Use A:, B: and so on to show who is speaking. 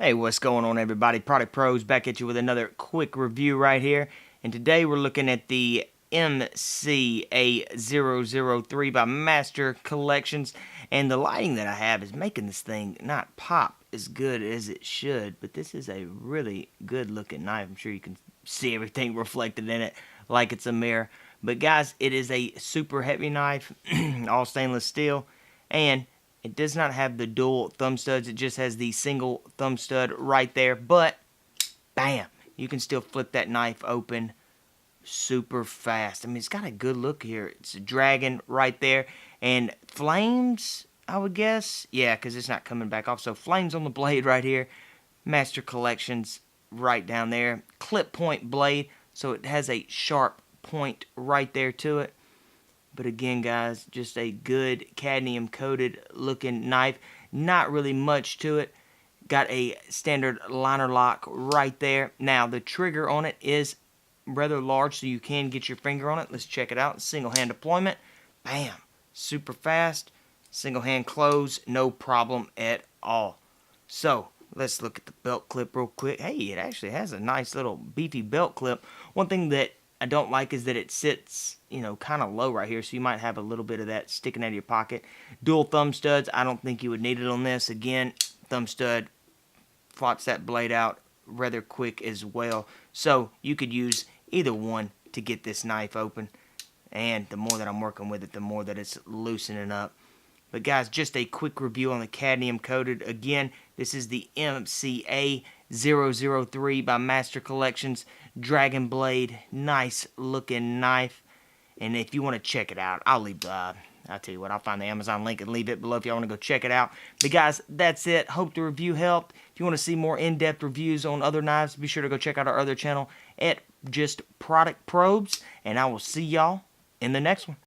A: Hey, what's going on, everybody? Product Pros back at you with another quick review right here. And today we're looking at the MCA003 by Master Collections. And the lighting that I have is making this thing not pop as good as it should. But this is a really good looking knife. I'm sure you can see everything reflected in it like it's a mirror. But guys, it is a super heavy knife, all stainless steel. And it does not have the dual thumb studs. It just has the single thumb stud right there. But, bam, you can still flip that knife open super fast. I mean, it's got a good look here. It's a dragon right there. And flames, I would guess. Yeah, because it's not coming back off. So, flames on the blade right here. Master Collections right down there. Clip point blade. So, it has a sharp point right there to it. But again, guys, just a good cadmium coated looking knife. Not really much to it. Got a standard liner lock right there. Now, the trigger on it is rather large, so you can get your finger on it. Let's check it out. Single hand deployment. Bam. Super fast. Single hand close. No problem at all. So, let's look at the belt clip real quick. Hey, it actually has a nice little beefy belt clip. One thing that I don't like is that it sits, kind of low right here, so you might have a little bit of that sticking out of your pocket. Dual thumb studs, I don't think you would need it on this. Again, thumb stud flops that blade out rather quick as well. So you could use either one to get this knife open. And the more that I'm working with it, the more that it's loosening up. But guys, just a quick review on the cadmium coated. Again, this is the MCA003 by Master Collections. Dragon blade, nice looking knife. And if you want to check it out, I'll tell you what, I'll find the Amazon link and leave it below if y'all want to go check it out. But guys, that's it. Hope the review helped. If you want to see more in-depth reviews on other knives, be sure to go check out our other channel at just Product Probes. And I will see y'all in the next one.